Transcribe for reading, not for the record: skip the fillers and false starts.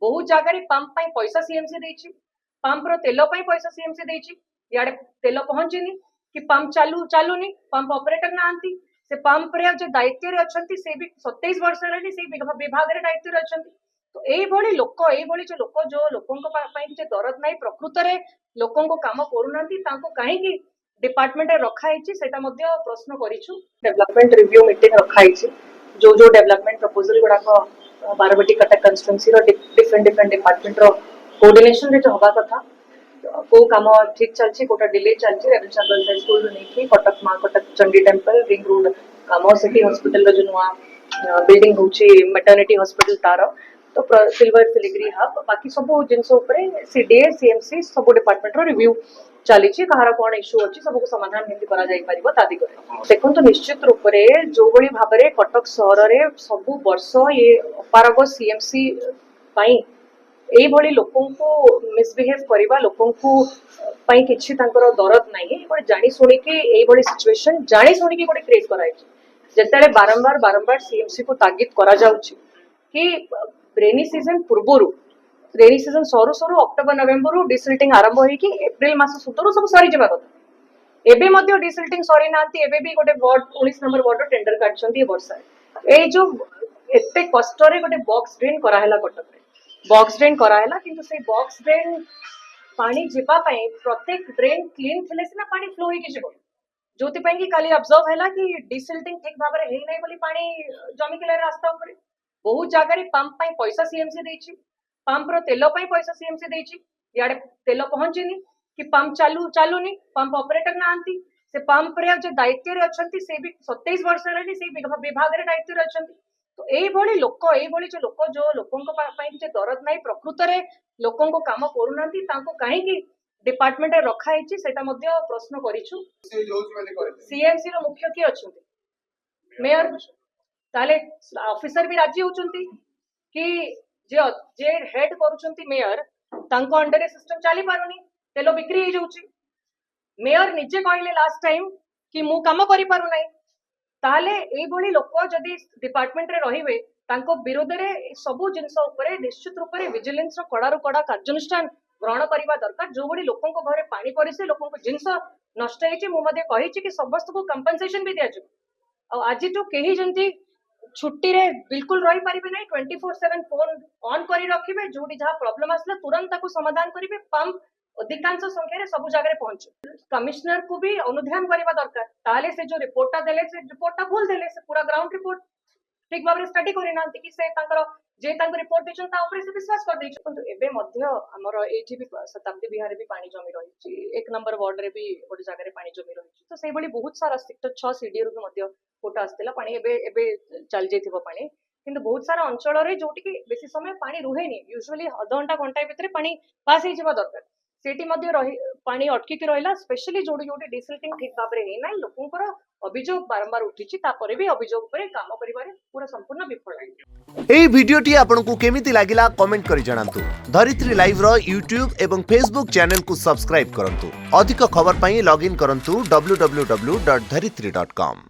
बहुत जगह पंप पैसा सीएमसी देछि, पंप रो तेल पैसा सीएमसी देछि, याडे तेल पहुंचीनी कि पंप चालूनी, पंप ऑपरेटर नांती, से पंप रे जो दायित्व रे अछंती से भी 27 वर्ष रे से विभाग रे दायित्व रे अछंती। तो एई भली लोक जो लोकंको पई जे दरद नाही प्रकृत रे लोकंको काम करूनांती तांको काहे कि डिपार्टमेंट रे रखा हैछि सेटा मध्ये प्रश्न करिछु। डेवलपमेंट रिव्यू मीटिंग रखा हैछि, जो डेवलपमेंट प्रपोजल गुडा को बारबटी कटक कंस्टिट्यूएंसी रो डिफरेंट डिपार्टमेंट रो कोऑर्डिनेशन रे जो हवा कथा को काम ठीक चलछि, कोटा डिले चलछि। रेवेन्सा गर्ल्स हाई स्कूल नहीं कटक मां Cuttack Chandi temple ring road काम सिटी हॉस्पिटल रो जो नुआ बिल्डिंग होछि मैटर्निटी हॉस्पिटल तार तो सिल्वर फिलिग्री हब बाकी सब जिनस उपरे सीडीए सीएमसी सब डिपार्टमेंट रो रिव्यू चली कहार कौन इश्यू अच्छी सब समाधान केमती करा जाई परिबो ता दिगरे देखो तो निश्चित रूप रे जो बड़ी भाबरे कटक शहर रे सब वर्ष ये अपारग सीएमसी पई एई भली लोकन को मिसबिहेव करबा लोकन को पई किछि तांकर दरद नाही गोटे जानी सुनी के एई भली सिचुएशन जानी सुनी के गोटे क्रिएट कराई जेतेले बारंबार सीएमसी को तागिद करा जाउछि कि रेनी सीजन पूर्वरु रेनी सीजन सरू सरू अक्टोबर नवेम्बर डिसिल्टिंग आरंभ होई कि एप्रिल मास सुतरु सब सरी जबा कथा एबे मध्ये डिसिल्टिंग सरी नांती एबे भी गोटे वार्ड 19 नंबर वार्ड टेंडर काटछंती वर्षा ए जो एते कष्ट रे गोटे बॉक्स ड्रेन करा हैला कटक रे बॉक्स ड्रेन करा हैला किंतु से बॉक्स ड्रेन पानी जिबा पई प्रत्येक ड्रेन क्लीन थिले सिना पानी फ्लो होई कि जिवो जोति पई कि काली ऑब्जर्व हैला कि डिसिल्टिंग ठीक भाबरे हेई नै बोली पानी जमी के रास्ता ऊपर बहुत जगह पंप पैसा सीएमसी देछि, पंप रो तेल पैसा सीएमसी देछि, याडे तेल पहुंचीनी कि पंप चालूनी, पंप ऑपरेटर नांती, से पंप रे जो दायित्व रे अछंती से भी 27 वर्ष रे से विभाग रे दायित्व रे अछंती। तो एई भली जो लोकंको पई जे दरद नाही प्रकृत रे लोकंको काम करूनांती तांको काहे कि डिपार्टमेंट रे रखा हैछि सेटा मध्ये प्रश्न करिछु। सीएमसी रो मुख्य की अछंती मेयर ताले ऑफिसर भी राजी होचंती कि जे हेड करूचंती मेयर तांको अंडर ए सिस्टम चली पारुनी तेलो बिक्री हे जाउची। मेयर निजे कहले लास्ट टाइम कि मु काम करि पारु नै ताले ए भली लोक जदी डिपार्टमेंट रे रहिबे तांको विरोध रे सब जिंस ऊपर निश्चित रूप रे विजिलेंस रो कडारु कड़ा कार्यानुष्ठान ग्रहण करिबा दरकार। जो बडी लोकंको घरे पानी परिसे लोकंको जिंस नष्ट हेची मु मध्ये कहिची कि समस्त को कंपनसेशन भी दिया जो आ आज तो केही जंती छुट्टी रे बिल्कुल रही पारिबे नै 24/7 फोन ऑन करी रखिबे जोडी जहा प्रॉब्लम आसला तुरंत ताको समाधान करिवे पंप अधिकांश संख्या रे सब जगह रे पहुंचे कमिश्नर को भी अनुध्यान करबा दरकार ताले से जो रिपोर्टटा देले से रिपोर्टटा भूल देले से पूरा ग्राउंड रिपोर्ट ठीक भाबरे स्टडी करि नांती कि से तांकर जे तांकर रिपोर्ट देछन ता ऊपर से विश्वास कर दैछ किंतु एबे मध्य हमर एठी भी शताब्दी विहार रे भी पानी जमी रहिछि एक नंबर वार्ड रे भी गोटे जगह रे पानी जमी रहिछि तो सेई बडी बहुत सारा सेक्टर 6 सीडी रो मध्य फोटो आस्तेला पानी एबे चल जेथिबो पानी किंतु बहुत सारा अंचल रे जोटी कि बेसी समय पानी रुहेनी यूजुअली आधा घंटा भितर पानी पास हे जेबा दरकार सेठी मध्य रही पानी अटकी के रहिला स्पेशली जोडी डिसिल्टिंग ठीक भाबरे हे नै लोकंकर अभियोग बारंबार उठिछि तापरे भी अभियोग ऊपर काम करिबारे पूरा संपूर्ण विफल। एई वीडियोटी आपनकु केमिति लागिला कमेंट करि जणांतु। धरित्री लाइव रो यूट्यूब एवं फेसबुक चैनल को सब्सक्राइब करंतु। अधिक खबर पई लॉगिन करंतु www.dharitri.com।